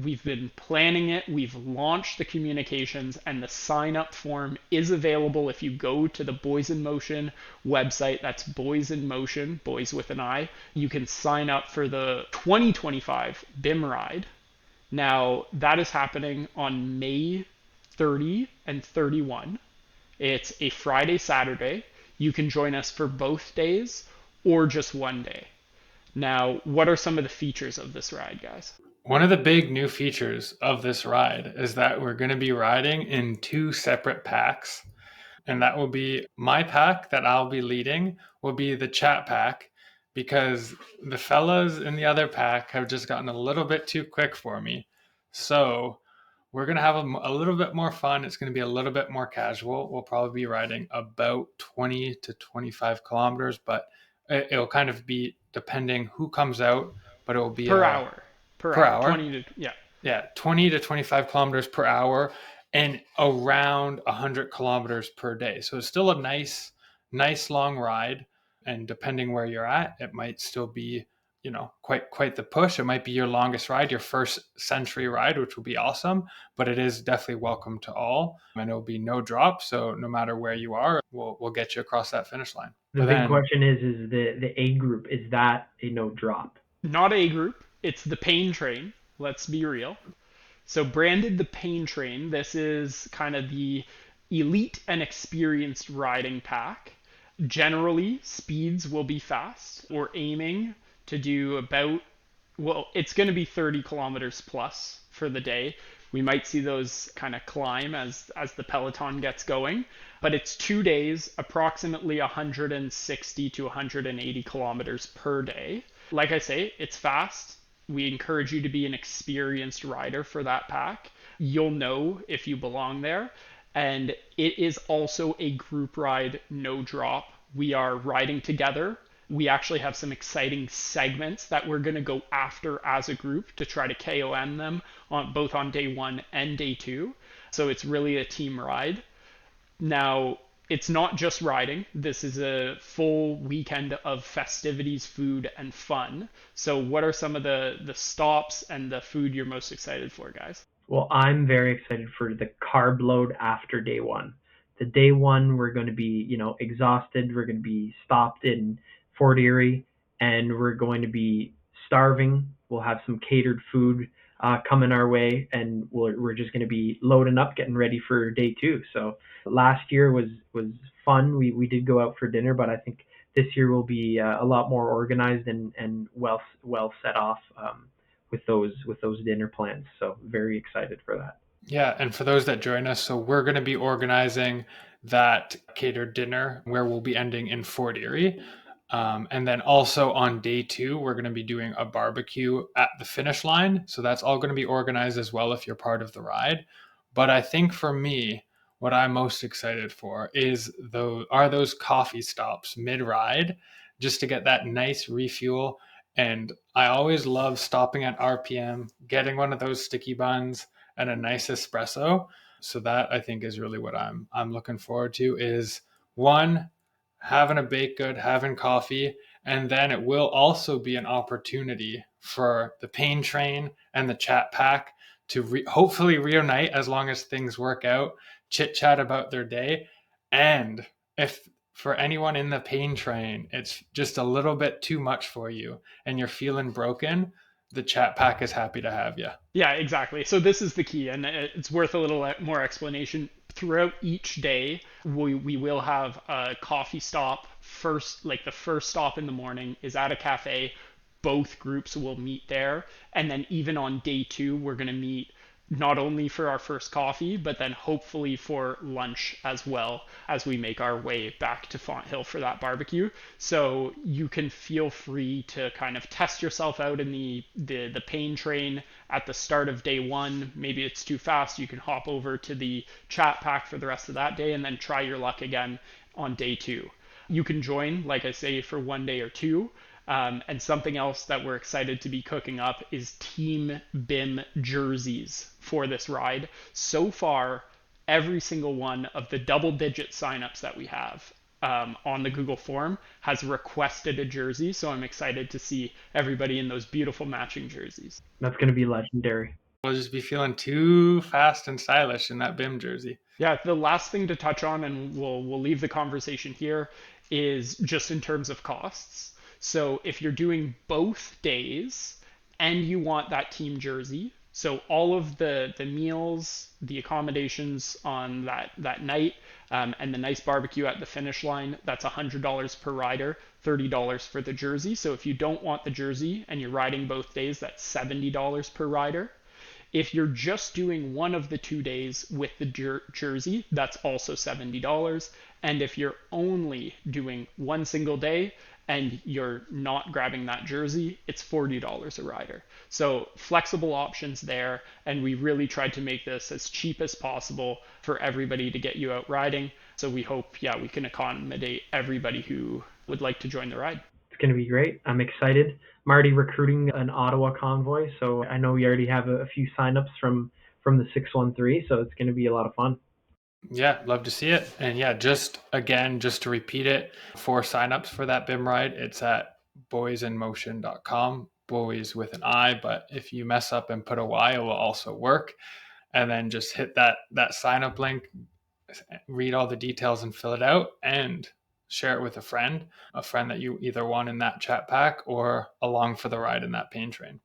We've been planning it, we've launched the communications, and the sign up form is available if you go to the Boys in Motion website. That's Boys in Motion, boys with an I. You can sign up for the 2025 BIM Ride. Now, that is happening on May 30 and 31. It's a Friday, Saturday. You can join us for both days or just one day. Now, what are some of the features of this ride, guys? One of the big new features of this ride is that we're going to be riding in two separate packs. And that will be my pack that I'll be leading, will be the chat pack, because the fellas in the other pack have just gotten a little bit too quick for me. So we're going to have a little bit more fun. It's going to be a little bit more casual. We'll probably be riding about 20 to 25 kilometers, but it'll kind of be depending who comes out, but it will be Per hour. Per per hour. hour. 20 to, yeah. Yeah, 20 to 25 kilometers per hour and around 100 kilometers per day. So it's still a nice long ride. And depending where you're at, it might still be, quite the push. It might be your longest ride, your first century ride, which will be awesome. But it is definitely welcome to all, and it'll be no drop. So no matter where you are, we'll get you across that finish line. The But big then question is the A group, is that a no drop? Not A group. It's the Pain Train. Let's be real. So, branded the Pain Train, this is kind of the elite and experienced riding pack. Generally, speeds will be fast. We're aiming to do about, well, it's going to be 30 kilometers plus for the day. We might see those kind of climb as the peloton gets going, but it's 2 days, approximately 160 to 180 kilometers per day. Like I say, it's fast. We encourage you to be an experienced rider for that pack. You'll know if you belong there. And it is also a group ride, no drop. We are riding together. We actually have some exciting segments that we're going to go after as a group to try to KOM them on both on day one and day two. So it's really a team ride. Now, it's not just riding. This is a full weekend of festivities, food, and fun. So, what are some of the stops and the food you're most excited for, guys? Well, I'm very excited for the carb load after day one. The day one, we're going to be, exhausted. We're going to be stopped in Fort Erie, and we're going to be starving. We'll have some catered food coming our way, and we're just going to be loading up, getting ready for day two. So last year was fun. We did go out for dinner, but I think this year will be a lot more organized and well set off. With those dinner plans. So very excited for that. Yeah, and for those that join us, so we're going to be organizing that catered dinner where we'll be ending in Fort Erie. And then also on day two, we're going to be doing a barbecue at the finish line. So that's all going to be organized as well if you're part of the ride. But I think for me, what I'm most excited for are those coffee stops mid ride, just to get that nice refuel. And I always love stopping at RPM, getting one of those sticky buns and a nice espresso. So that I think is really what I'm looking forward to is one, having a baked good, having coffee, and then it will also be an opportunity for the pain train and the chat pack to hopefully reunite as long as things work out, chit chat about their day. And if for anyone in the pain train, it's just a little bit too much for you and you're feeling broken, the chat pack is happy to have you. Yeah, exactly. So this is the key, and it's worth a little more explanation. Throughout each day, we will have a coffee stop first, like the first stop in the morning is at a cafe. Both groups will meet there. And then even on day two, we're going to meet not only for our first coffee, but then hopefully for lunch as well as we make our way back to Font Hill for that barbecue. So you can feel free to kind of test yourself out in the pain train at the start of day one. Maybe it's too fast. You can hop over to the chat pack for the rest of that day and then try your luck again on day two. You can join, like I say, for one day or two. And something else that we're excited to be cooking up is Team BIM jerseys for this ride. So far, every single one of the double digit signups that we have on the Google form has requested a jersey. So I'm excited to see everybody in those beautiful matching jerseys. That's going to be legendary. We'll just be feeling too fast and stylish in that BIM jersey. Yeah, the last thing to touch on, and we'll leave the conversation here, is just in terms of costs. So if you're doing both days and you want that team jersey, so all of the meals, the accommodations on that night, and the nice barbecue at the finish line, that's $100 per rider, $30 for the jersey. So if you don't want the jersey and you're riding both days, that's $70 per rider. If you're just doing one of the 2 days with the jersey, that's also $70. And if you're only doing one single day and you're not grabbing that jersey, it's $40 a rider. So flexible options there. And we really tried to make this as cheap as possible for everybody to get you out riding. So we hope, yeah, we can accommodate everybody who would like to join the ride. It's going to be great. I'm excited. I'm already recruiting an Ottawa convoy, so I know we already have a few signups from the 613, so it's going to be a lot of fun. Yeah, love to see it. And yeah, just to repeat it, for signups for that BIM ride, it's at boisinmotion.com. Bois with an I, but if you mess up and put a Y, it will also work. And then just hit that sign up link, read all the details and fill it out, and share it with a friend that you either want in that chat pack or along for the ride in that pain train.